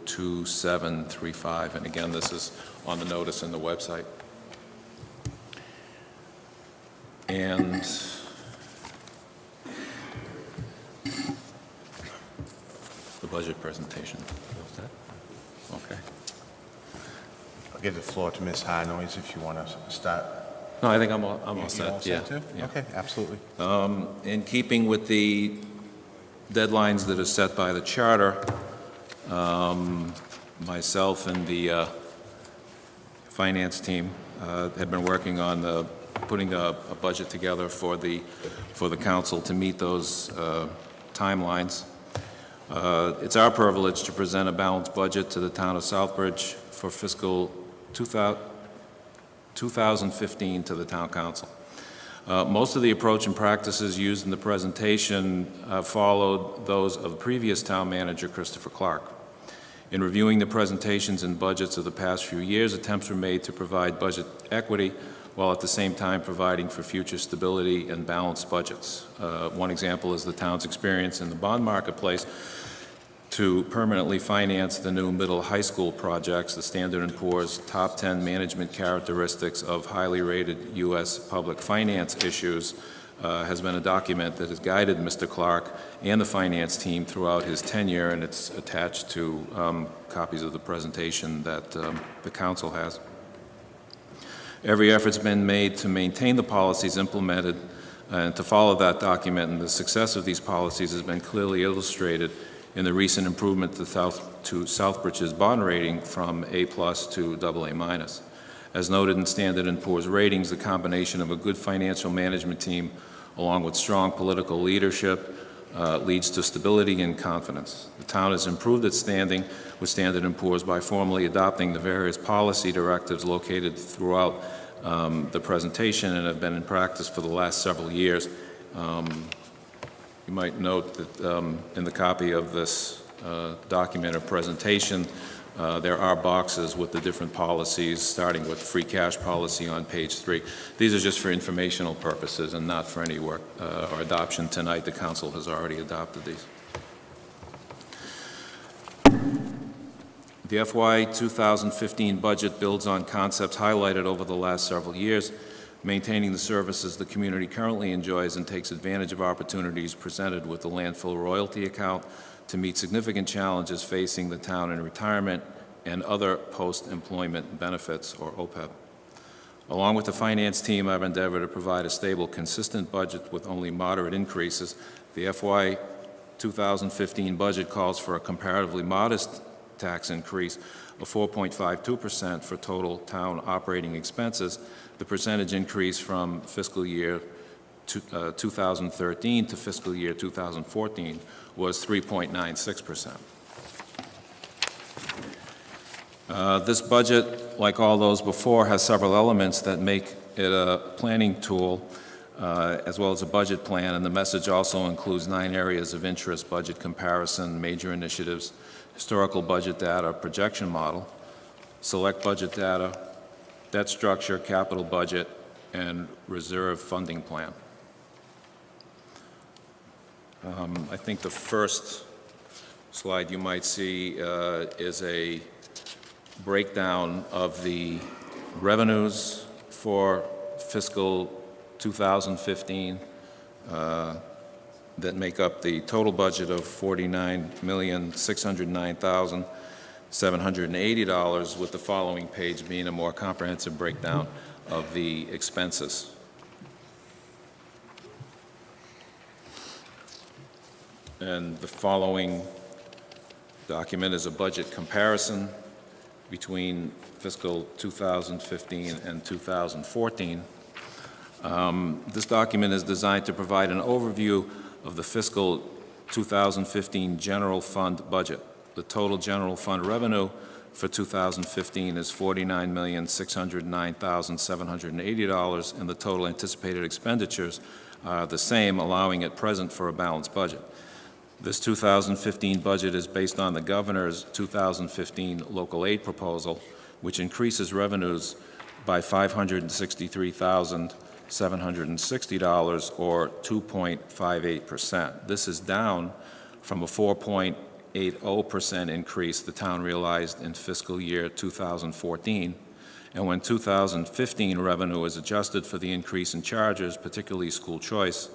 2735. And again, this is on the notice in the website. And the budget presentation. Okay. I'll give the floor to Ms. Hinois if you want to start. No, I think I'm all You all set. set too? Yeah. Okay, absolutely. In keeping with the deadlines that are set by the charter, myself and the finance team have been working on putting a budget together for the council to meet those timelines. It's our privilege to present a balanced budget to the town of Southbridge for fiscal 2015 to the town council. Most of the approach and practices used in the presentation followed those of previous town manager Christopher Clark. In reviewing the presentations and budgets of the past few years, attempts were made to provide budget equity while at the same time providing for future stability and balanced budgets. One example is the town's experience in the bond marketplace to permanently finance the new middle high school projects, the Standard & Poor's top 10 management characteristics of highly rated U.S. public finance issues has been a document that has guided Mr. Clark and the finance team throughout his tenure, and it's attached to copies of the presentation that the council has. Every effort's been made to maintain the policies implemented and to follow that document, and the success of these policies has been clearly illustrated in the recent improvement to Southbridge's bond rating from A+ to AA-. As noted in Standard & Poor's ratings, the combination of a good financial management team along with strong political leadership leads to stability and confidence. The town has improved its standing with Standard & Poor's by formally adopting the various policy directives located throughout the presentation and have been in practice for the last several years. You might note that in the copy of this document or presentation, there are boxes with the different policies, starting with free cash policy on page 3. These are just for informational purposes and not for any work or adoption tonight. The council has already adopted these. The FY 2015 budget builds on concepts highlighted over the last several years, maintaining the services the community currently enjoys, and takes advantage of opportunities presented with the landfill royalty account to meet significant challenges facing the town in retirement and other post-employment benefits, or OPEB. Along with the finance team, I've endeavored to provide a stable, consistent budget with only moderate increases. The FY 2015 budget calls for a comparatively modest tax increase of 4.52% for total town operating expenses. The percentage increase from fiscal year 2013 to fiscal year 2014 was 3.96%. This budget, like all those before, has several elements that make it a planning tool as well as a budget plan, and the message also includes 9 areas of interest: budget comparison, major initiatives, historical budget data, projection model, select budget data, debt structure, capital budget, and reserve funding plan. I think the first slide you might see is a breakdown of the revenues for fiscal 2015 that make up the total budget of $49,609,780, with the following page being a more comprehensive breakdown of the expenses. And the following document is a budget comparison between fiscal 2015 and 2014. This document is designed to provide an overview of the fiscal 2015 general fund budget. The total general fund revenue for 2015 is $49,609,780, and the total anticipated expenditures are the same, allowing at present for a balanced budget. This 2015 budget is based on the governor's 2015 local aid proposal, which increases revenues by $563,760, or 2.58%. This is down from a 4.8% 0.80% increase the town realized in fiscal year 2014, and when 2015 revenue is adjusted for the increase in charges, particularly school choice,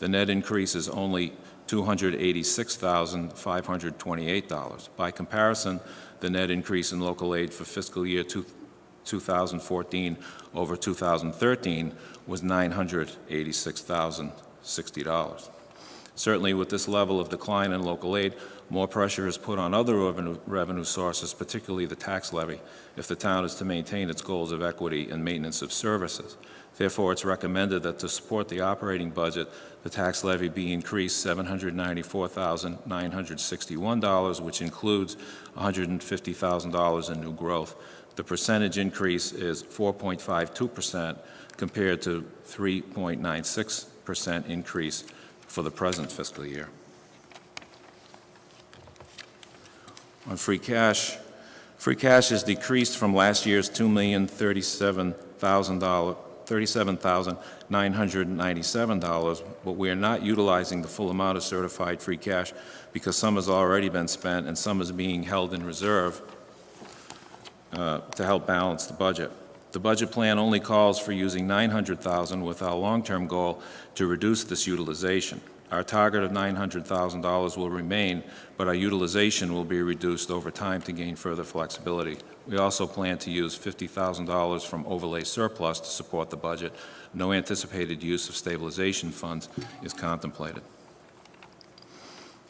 the net increase is only $286,528. By comparison, the net increase in local aid for fiscal year 2014 over 2013 was $986,060. Certainly, with this level of decline in local aid, more pressure is put on other revenue sources, particularly the tax levy, if the town is to maintain its goals of equity and maintenance of services. Therefore, it's recommended that to support the operating budget, the tax levy be increased $794,961, which includes $150,000 in new growth. The percentage increase is 4.52% compared to 3.96% increase for the present fiscal year. On free cash is decreased from last year's $2,037,997, but we are not utilizing the full amount of certified free cash because some has already been spent and some is being held in reserve to help balance the budget. The budget plan only calls for using $900,000 with our long-term goal to reduce this utilization. Our target of $900,000 will remain, but our utilization will be reduced over time to gain further flexibility. We also plan to use $50,000 from overlay surplus to support the budget. No anticipated use of stabilization funds is contemplated.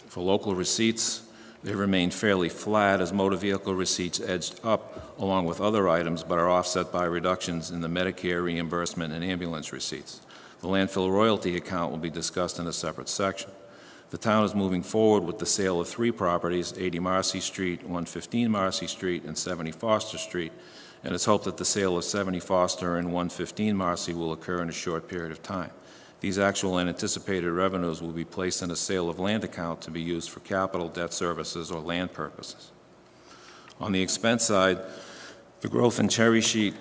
For local receipts, they remain fairly flat as motor vehicle receipts edged up along with other items, but are offset by reductions in the Medicare reimbursement and ambulance receipts. The landfill royalty account will be discussed in a separate section. The town is moving forward with the sale of 3 properties, 80 Marcy Street, 115 Marcy Street, and 70 Foster Street, and it's hoped that the sale of 70 Foster and 115 Marcy will occur in a short period of time. These actual and anticipated revenues will be placed in a sale of land account to be used for capital, debt services, or land purposes. On the expense side, the growth in cherry sheet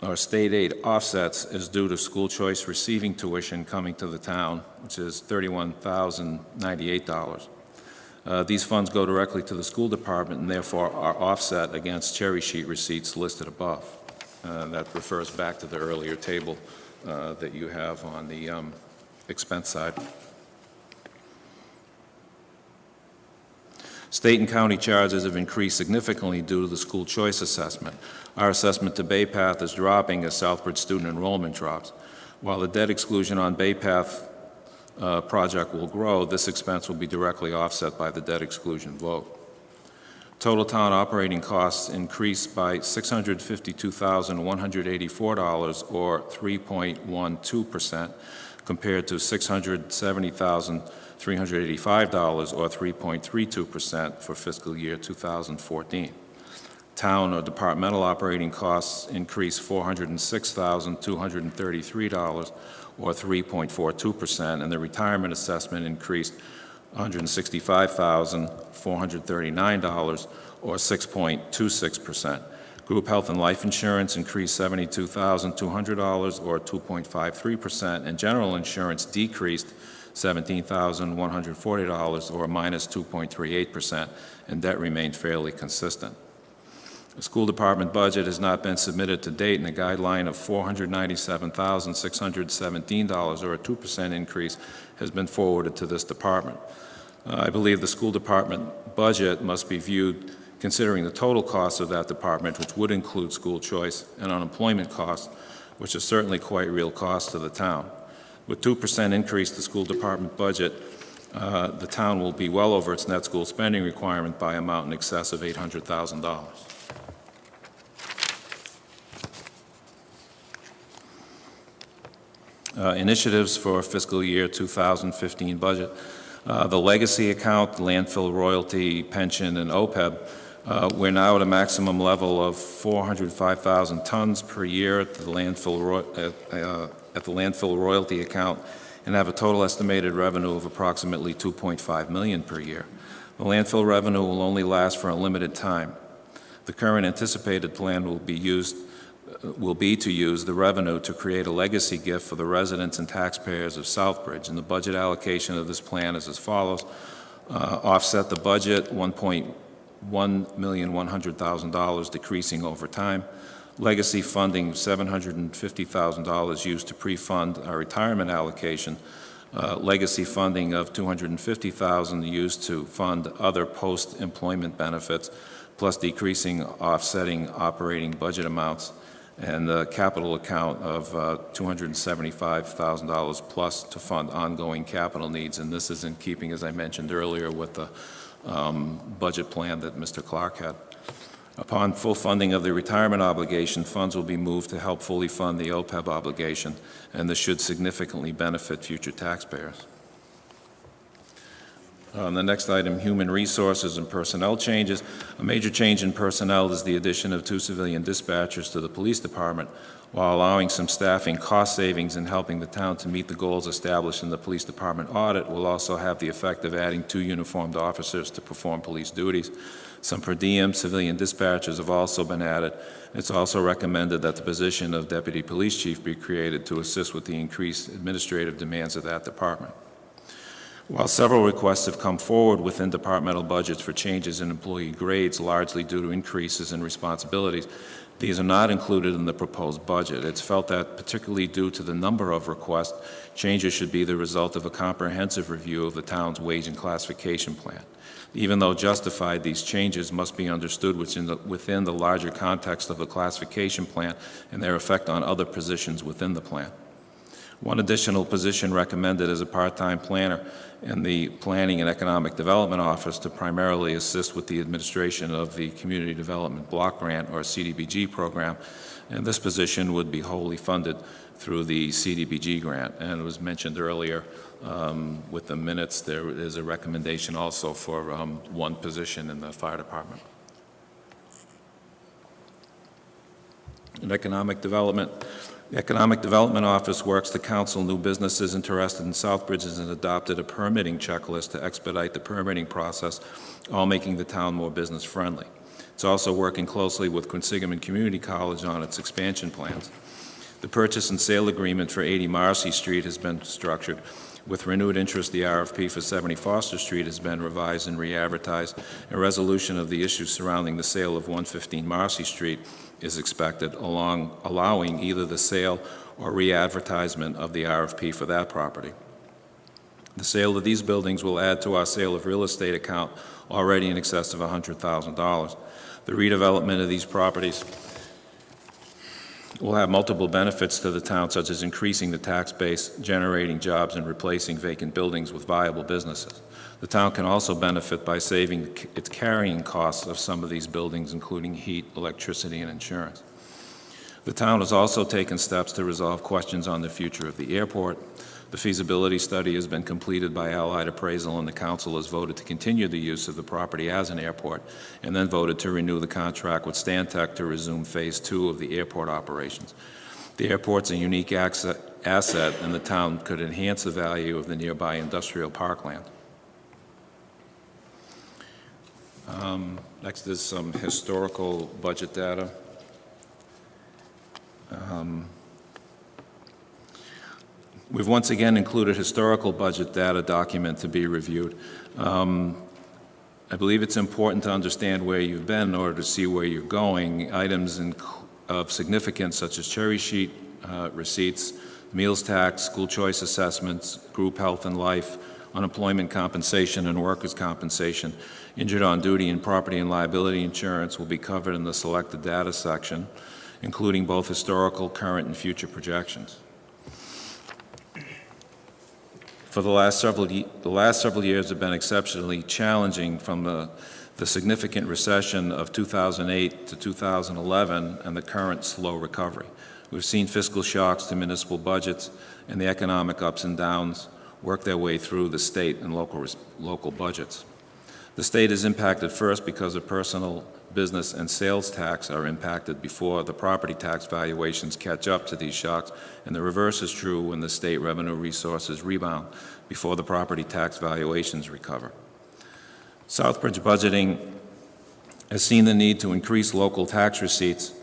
or state aid offsets is due to school choice receiving tuition coming to the town, which is $31,098. These funds go directly to the school department and therefore are offset against cherry sheet receipts listed above. That refers back to the earlier table that you have on the expense side. State and county charges have increased significantly due to the school choice assessment. Our assessment to Bay Path is dropping as Southbridge student enrollment drops. While the debt exclusion on Bay Path project will grow, this expense will be directly offset by the debt exclusion vote. Total town operating costs increased by $652,184, or 3.12%, compared to $670,385, or 3.32% for fiscal year 2014. Town or departmental operating costs increased $406,233, or 3.42%, and the retirement assessment increased $165,439, or 6.26%. Group health and life insurance increased $72,200, or 2.53%, and general insurance decreased $17,140, or minus 2.38%, and debt remained fairly consistent. The school department budget has not been submitted to date, and a guideline of $497,617, or a 2% increase, has been forwarded to this department. I believe the school department budget must be viewed considering the total cost of that department, which would include school choice and unemployment costs, which are certainly quite real costs to the town. With 2% increase to school department budget, the town will be well over its net school spending requirement by amount in excess of $800,000. Initiatives for fiscal year 2015 budget. The legacy account, landfill royalty, pension, and OPEB, we're now at a maximum level of 405,000 tons per year at the landfill royalty account, and have a total estimated revenue of approximately $2.5 million per year. The landfill revenue will only last for a limited time. The current anticipated plan will be to use the revenue to create a legacy gift for the residents and taxpayers of Southbridge, and the budget allocation of this plan is as follows. offset the budget, $1,100,000, decreasing over time. Legacy funding, $750,000 used to pre-fund our retirement allocation. Legacy funding of $250,000 used to fund other post-employment benefits, plus decreasing offsetting operating budget amounts, and the capital account of $275,000 plus to fund ongoing capital needs. And this is in keeping, as I mentioned earlier, with the budget plan that Mr. Clark had. Upon full funding of the retirement obligation, funds will be moved to help fully fund the OPEB obligation, and this should significantly benefit future taxpayers. On the next item, human resources and personnel changes. A major change in personnel is the addition of 2 civilian dispatchers to the police department, while allowing some staffing cost savings and helping the town to meet the goals established in the police department audit. Will also have the effect of adding 2 uniformed officers to perform police duties. Some per diem civilian dispatchers have also been added. It's also recommended that the position of deputy police chief be created to assist with the increased administrative demands of that department. While several requests have come forward within departmental budgets for changes in employee grades, largely due to increases in responsibilities, these are not included in the proposed budget. It's felt that, particularly due to the number of requests, changes should be the result of a comprehensive review of the town's wage and classification plan. Even though justified, these changes must be understood within the larger context of the classification plan and their effect on other positions within the plan. One additional position recommended is a part-time planner in the Planning and Economic Development Office to primarily assist with the administration of the Community Development Block Grant, or CDBG program, and this position would be wholly funded through the CDBG grant. And it was mentioned earlier with the minutes, there is a recommendation also for one position in the fire department. In economic development, the Economic Development Office works to counsel new businesses interested in Southbridge and has adopted a permitting checklist to expedite the permitting process, all making the town more business-friendly. It's also working closely with Quinsigamond Community College on its expansion plans. The purchase and sale agreement for 80 Marcy Street has been structured. With renewed interest, the RFP for 70 Foster Street has been revised and re-advertised. A resolution of the issues surrounding the sale of 115 Marcy Street is expected, allowing either the sale or re-advertisement of the RFP for that property. The sale of these buildings will add to our sale of real estate account, already in excess of $100,000. The redevelopment of these properties will have multiple benefits to the town, such as increasing the tax base, generating jobs, and replacing vacant buildings with viable businesses. The town can also benefit by saving its carrying costs of some of these buildings, including heat, electricity, and insurance. The town has also taken steps to resolve questions on the future of the airport. The feasibility study has been completed by Allied Appraisal, and the council has voted to continue the use of the property as an airport, and then voted to renew the contract with Stantec to resume Phase 2 of the airport operations. The airport's a unique asset, and the town could enhance the value of the nearby industrial parkland. Next is some historical budget data. We've once again included historical budget data document to be reviewed. I believe it's important to understand where you've been in order to see where you're going. Items of significance such as cherry sheet receipts, meals tax, school choice assessments, group health and life, unemployment compensation and workers' compensation, injured on duty and property and liability insurance will be covered in the selected data section, including both historical, current, and future projections. For the last several years have been exceptionally challenging, from the significant recession of 2008 to 2011 and the current slow recovery. We've seen fiscal shocks to municipal budgets and the economic ups and downs work their way through the state and local budgets. The state is impacted first because of personal, business, and sales tax are impacted before the property tax valuations catch up to these shocks, and the reverse is true when the state revenue resources rebound before the property tax valuations recover. Southbridge budgeting has seen the need to increase local tax receipts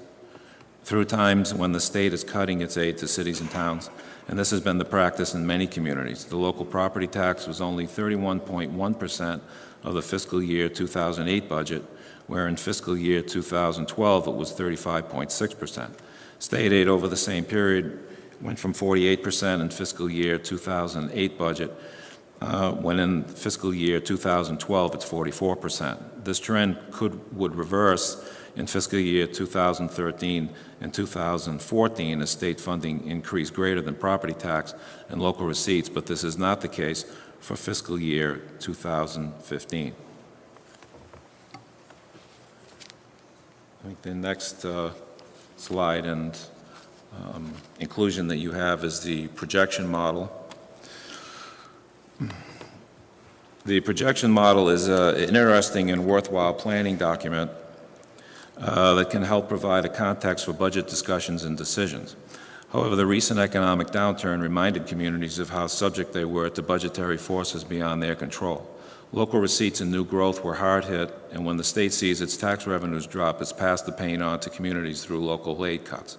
through times when the state is cutting its aid to cities and towns, and this has been the practice in many communities. The local property tax was only 31.1% of the fiscal year 2008 budget, where in fiscal year 2012 it was 35.6%. State aid over the same period went from 48% in fiscal year 2008 budget, when in fiscal year 2012 it's 44%. This trend would reverse in fiscal year 2013 and 2014 as state funding increased greater than property tax and local receipts, but this is not the case for fiscal year 2015. I think the next slide and inclusion that you have is the projection model. The projection model is an interesting and worthwhile planning document that can help provide a context for budget discussions and decisions. However, the recent economic downturn reminded communities of how subject they were to budgetary forces beyond their control. Local receipts and new growth were hard hit, and when the state sees its tax revenues drop, it's passed the pain on to communities through local aid cuts.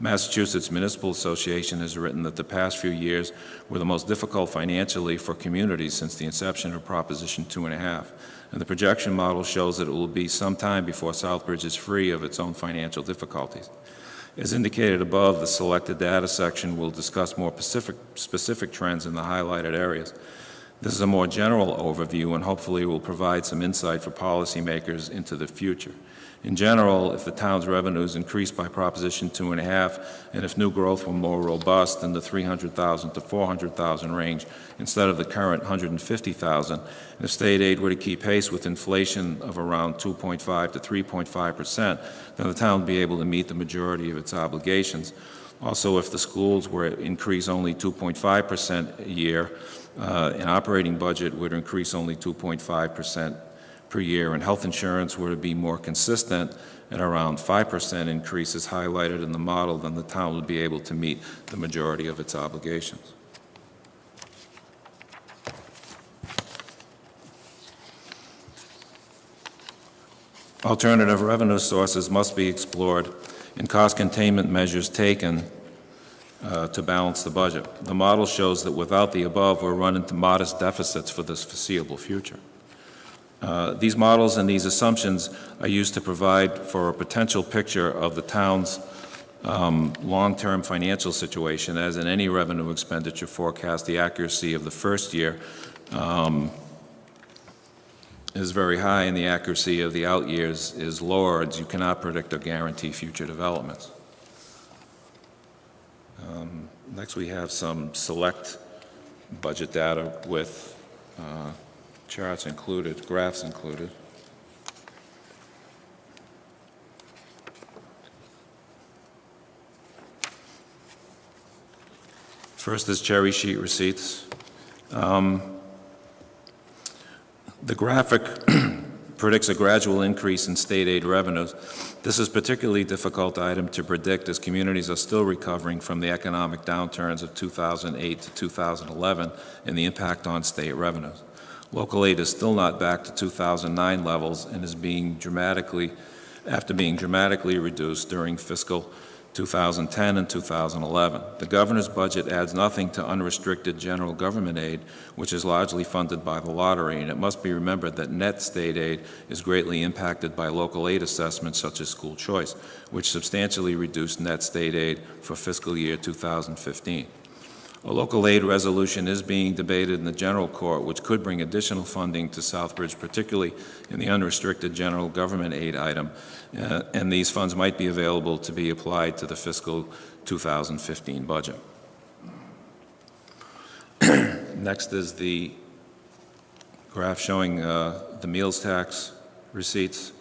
Massachusetts Municipal Association has written that the past few years were the most difficult financially for communities since the inception of Proposition 2.5. And the projection model shows that it will be some time before Southbridge is free of its own financial difficulties. As indicated above, the selected data section will discuss more specific trends in the highlighted areas. This is a more general overview and hopefully will provide some insight for policymakers into the future. In general, if the town's revenues increased by Proposition 2.5, and if new growth were more robust in the 300,000 to 400,000 range instead of the current 150,000, and if state aid were to keep pace with inflation of around 2.5 to 3.5%, then the town would be able to meet the majority of its obligations. Also, if the schools were to increase only 2.5% a year, an operating budget would increase only 2.5% per year, and health insurance were to be more consistent at around 5% increases highlighted in the model, then the town would be able to meet the majority of its obligations. Alternative revenue sources must be explored and cost containment measures taken to balance the budget. The model shows that without the above, we'll run into modest deficits for this foreseeable future. These models and these assumptions are used to provide for a potential picture of the town's long-term financial situation, as in any revenue expenditure forecast, the accuracy of the first year is very high and the accuracy of the out years is lower, as you cannot predict or guarantee future developments. Next, we have some select budget data with charts included, graphs included. First is cherry sheet receipts. The graphic predicts a gradual increase in state aid revenues. This is a particularly difficult item to predict as communities are still recovering from the economic downturns of 2008 to 2011 and the impact on state revenues. Local aid is still not back to 2009 levels and is after being dramatically reduced during fiscal 2010 and 2011. The governor's budget adds nothing to unrestricted general government aid, which is largely funded by the lottery, and it must be remembered that net state aid is greatly impacted by local aid assessments such as school choice, which substantially reduced net state aid for fiscal year 2015. A local aid resolution is being debated in the general court, which could bring additional funding to Southbridge, particularly in the unrestricted general government aid item, and these funds might be available to be applied to the fiscal 2015 budget. Next is the graph showing the meals tax receipts.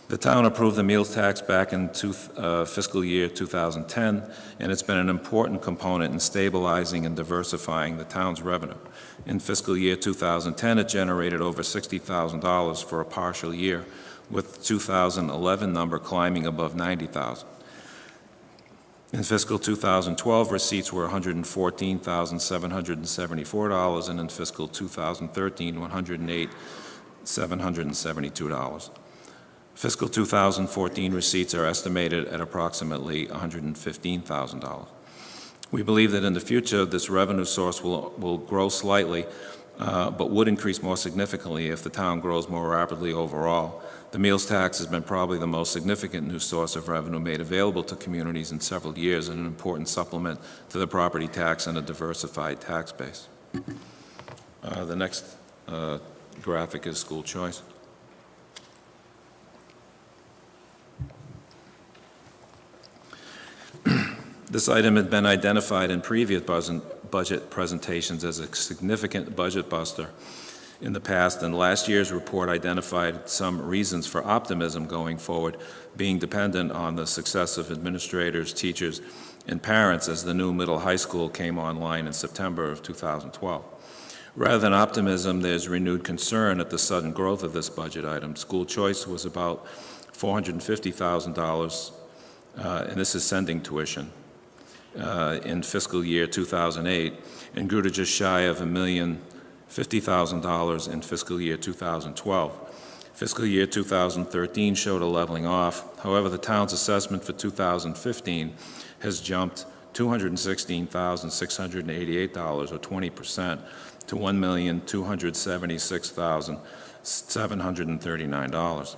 The town approved the meals tax back in fiscal year 2010, and it's been an important component in stabilizing and diversifying the town's revenue. In fiscal year 2010, it generated over $60,000 for a partial year, with the 2011 number climbing above $90,000. In fiscal 2012, receipts were $114,774, and in fiscal 2013, $108,772. Fiscal 2014 receipts are estimated at approximately $115,000. We believe that in the future, this revenue source will grow slightly, but would increase more significantly if the town grows more rapidly overall. The meals tax has been probably the most significant new source of revenue made available to communities in several years, and an important supplement to the property tax and a diversified tax base. The next graphic is school choice. This item had been identified in previous budget presentations as a significant budget buster in the past, and last year's report identified some reasons for optimism going forward, being dependent on the success of administrators, teachers, and parents as the new middle high school came online in September of 2012. Rather than optimism, there's renewed concern at the sudden growth of this budget item. School choice was about $450,000, and this is sending tuition, in fiscal year 2008, and grew to just shy of $1,050,000 in fiscal year 2012. Fiscal year 2013 showed a leveling off. However, the town's assessment for 2015 has jumped $216,688, or 20%, to $1,276,739.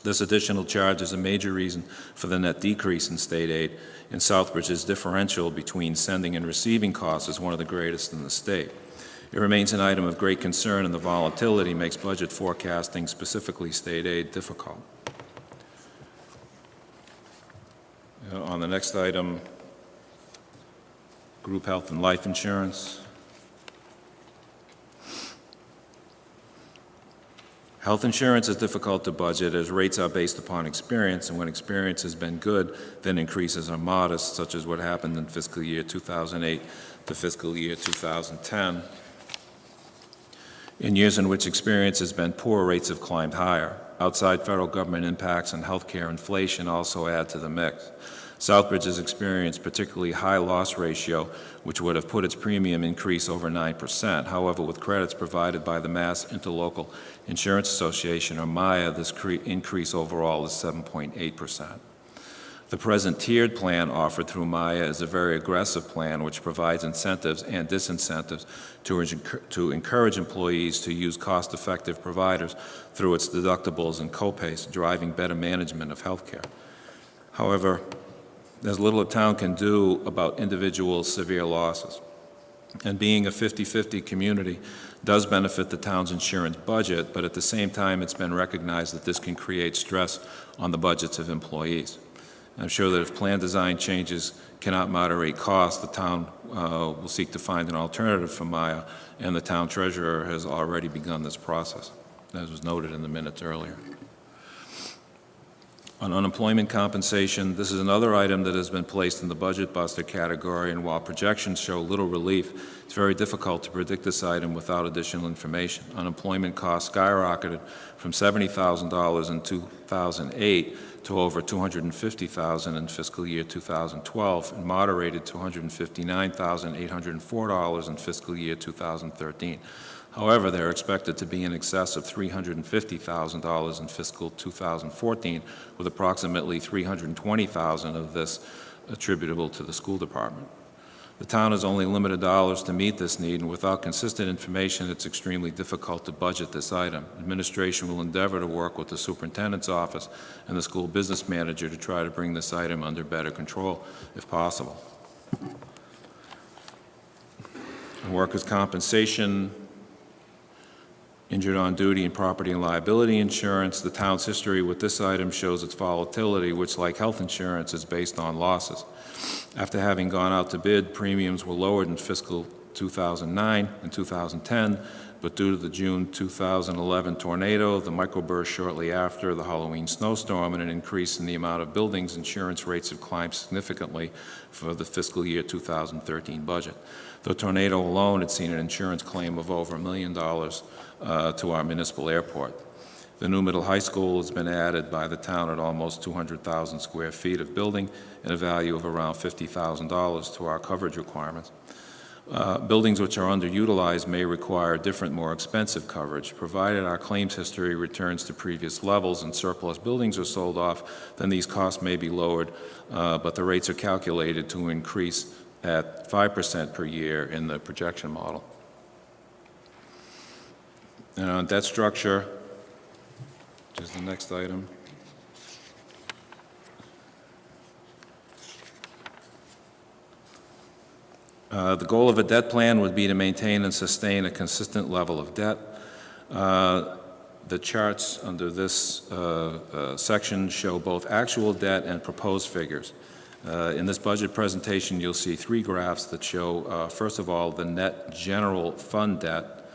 This additional charge is a major reason for the net decrease in state aid, and Southbridge's differential between sending and receiving costs is one of the greatest in the state. It remains an item of great concern, and the volatility makes budget forecasting, specifically state aid, difficult. On the next item, group health and life insurance. Health insurance is difficult to budget as rates are based upon experience, and when experience has been good, then increases are modest, such as what happened in fiscal year 2008 to fiscal year 2010. In years in which experience has been poor, rates have climbed higher. Outside federal government impacts and healthcare inflation also add to the mix. Southbridge has experienced particularly high loss ratio, which would have put its premium increase over 9%. However, with credits provided by the Mass Interlocal Insurance Association, or MIA, this increase overall is 7.8%. The present tiered plan offered through MIA is a very aggressive plan which provides incentives and disincentives to encourage employees to use cost-effective providers through its deductibles and copays, driving better management of health care. However, there's little a town can do about individual severe losses. And being a 50-50 community does benefit the town's insurance budget, but at the same time, it's been recognized that this can create stress on the budgets of employees. I'm sure that if plan design changes cannot moderate costs, the town will seek to find an alternative for MIA, and the town treasurer has already begun this process, as was noted in the minutes earlier. On unemployment compensation, this is another item that has been placed in the budget buster category, and while projections show little relief, it's very difficult to predict this item without additional information. Unemployment costs skyrocketed from $70,000 in 2008 to over $250,000 in fiscal year 2012, and moderated to $159,804 in fiscal year 2013. However, they're expected to be in excess of $350,000 in fiscal 2014, with approximately $320,000 of this attributable to the school department. The town has only limited dollars to meet this need, and without consistent information, it's extremely difficult to budget this item. Administration will endeavor to work with the superintendent's office and the school business manager to try to bring this item under better control, if possible. Workers' compensation, injured on duty, and property and liability insurance. The town's history with this item shows its volatility, which, like health insurance, is based on losses. After having gone out to bid, premiums were lowered in fiscal 2009 and 2010, but due to the June 2011 tornado, the microburst shortly after, the Halloween snowstorm, and an increase in the amount of buildings, insurance rates have climbed significantly for the fiscal year 2013 budget. The tornado alone had seen an insurance claim of over $1 million to our municipal airport. The new middle high school has been added by the town at almost 200,000 square feet of building and a value of around $50,000 to our coverage requirements. Buildings which are underutilized may require different, more expensive coverage. Provided our claims history returns to previous levels and surplus buildings are sold off, then these costs may be lowered, but the rates are calculated to increase at 5% per year in the projection model. And on debt structure, which is the next item. The goal of a debt plan would be to maintain and sustain a consistent level of debt. The charts under this section show both actual debt and proposed figures. In this budget presentation, you'll see three graphs that show, first of all, the net general fund debt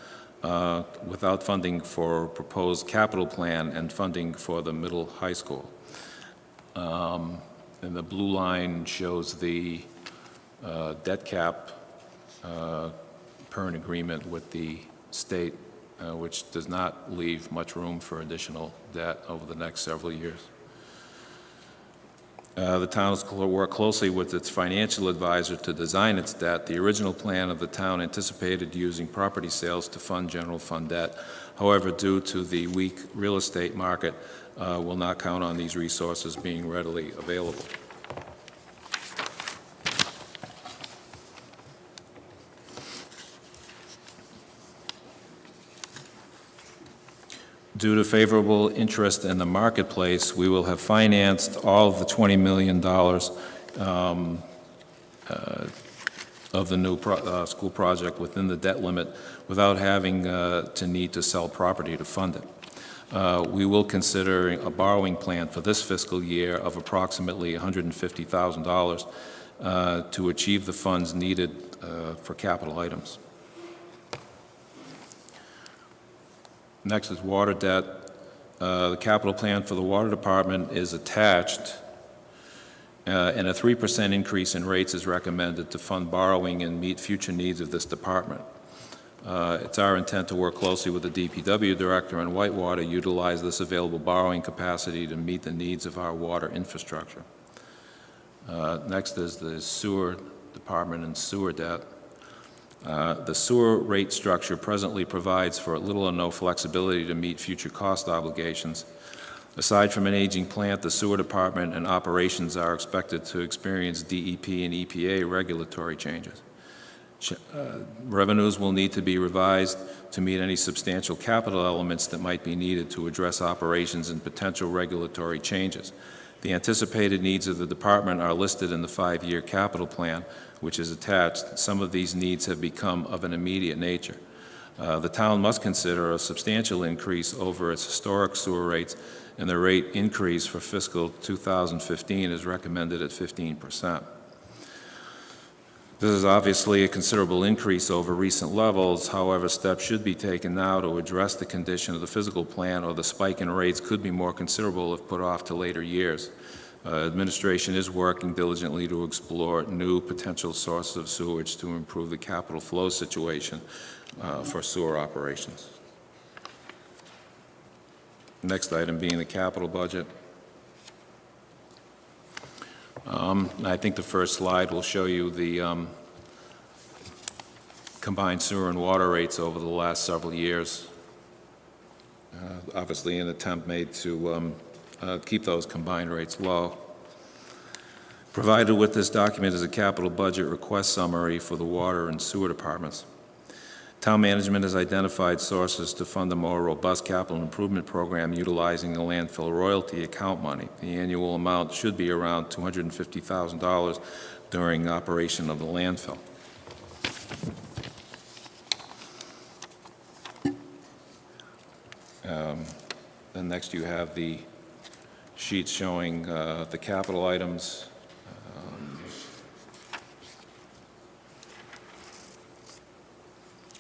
without funding for proposed capital plan and funding for the middle high school. And the blue line shows the debt cap per an agreement with the state, which does not leave much room for additional debt over the next several years. The town will work closely with its financial advisor to design its debt. The original plan of the town anticipated using property sales to fund general fund debt. However, due to the weak real estate market, will not count on these resources being readily available. Due to favorable interest in the marketplace, we will have financed all of the $20 million of the new school project within the debt limit without having to need to sell property to fund it. We will consider a borrowing plan for this fiscal year of approximately $150,000 to achieve the funds needed for capital items. Next is water debt. The capital plan for the water department is attached, and a 3% increase in rates is recommended to fund borrowing and meet future needs of this department. It's our intent to work closely with the DPW director and Whitewater, utilize this available borrowing capacity to meet the needs of our water infrastructure. Next is the sewer department and sewer debt. The sewer rate structure presently provides for little or no flexibility to meet future cost obligations. Aside from an aging plant, the sewer department and operations are expected to experience DEP and EPA regulatory changes. Revenues will need to be revised to meet any substantial capital elements that might be needed to address operations and potential regulatory changes. The anticipated needs of the department are listed in the 5-year capital plan, which is attached. Some of these needs have become of an immediate nature. The town must consider a substantial increase over its historic sewer rates, and the rate increase for fiscal 2015 is recommended at 15%. This is obviously a considerable increase over recent levels. However, steps should be taken now to address the condition of the physical plant, or the spike in rates could be more considerable if put off to later years. Administration is working diligently to explore new potential sources of sewage to improve the capital flow situation for sewer operations. Next item being the capital budget. I think the first slide will show you the combined sewer and water rates over the last several years. Obviously, an attempt made to keep those combined rates low. Provided with this document is a capital budget request summary for the water and sewer departments. Town management has identified sources to fund a more robust capital improvement program utilizing the landfill royalty account money. The annual amount should be around $250,000 during operation of the landfill. Then next you have the sheets showing the capital items.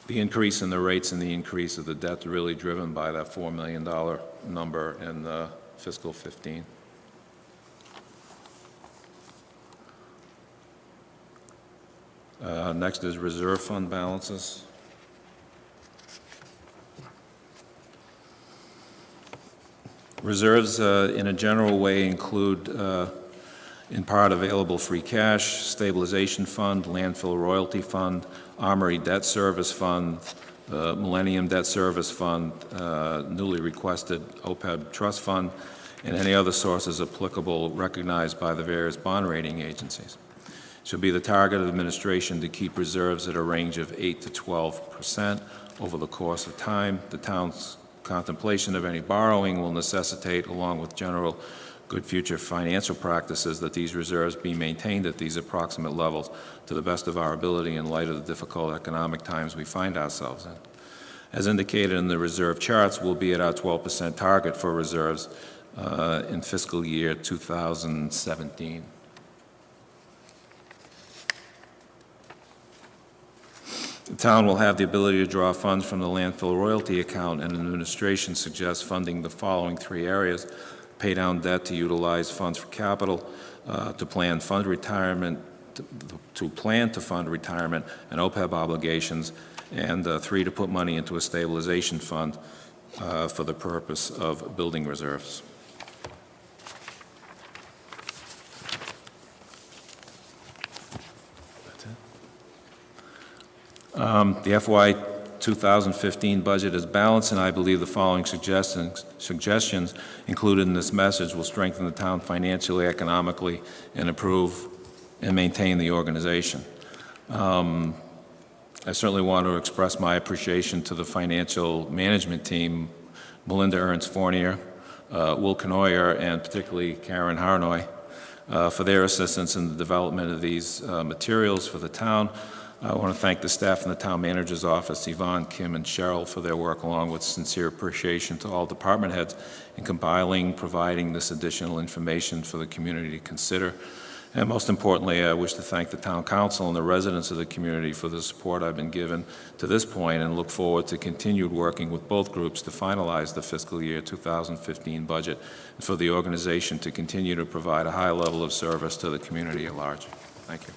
The increase in the rates and the increase of the debt are really driven by that $4 million number in fiscal 15. Next is reserve fund balances. Reserves, in a general way, include in part available free cash, stabilization fund, landfill royalty fund, Armory Debt Service Fund, Millennium Debt Service Fund, newly requested OPEB Trust Fund, and any other sources applicable recognized by the various bond rating agencies. It shall be the target of administration to keep reserves at a range of 8 to 12% over the course of time. The town's contemplation of any borrowing will necessitate, along with general good future financial practices, that these reserves be maintained at these approximate levels to the best of our ability in light of the difficult economic times we find ourselves in. As indicated in the reserve charts, we'll be at our 12% target for reserves in fiscal year 2017. The town will have the ability to draw funds from the landfill royalty account, and administration suggests funding the following three areas: pay down debt to utilize funds for capital, to plan to fund retirement and OPEB obligations, and three, to put money into a stabilization fund for the purpose of building reserves. The FY 2015 budget is balanced, and I believe the following suggestions included in this message will strengthen the town financially, economically, and improve and maintain the organization. I certainly want to express my appreciation to the financial management team, Melinda Ernst Fournier, Will Knoyer, and particularly Karen Harnoy, for their assistance in the development of these materials for the town. I want to thank the staff in the town manager's office, Yvonne, Kim, and Cheryl, for their work, along with sincere appreciation to all department heads in providing this additional information for the community to consider. And most importantly, I wish to thank the town council and the residents of the community for the support I've been given to this point, and look forward to continued working with both groups to finalize the fiscal year 2015 budget and for the organization to continue to provide a high level of service to the community at large. Thank you.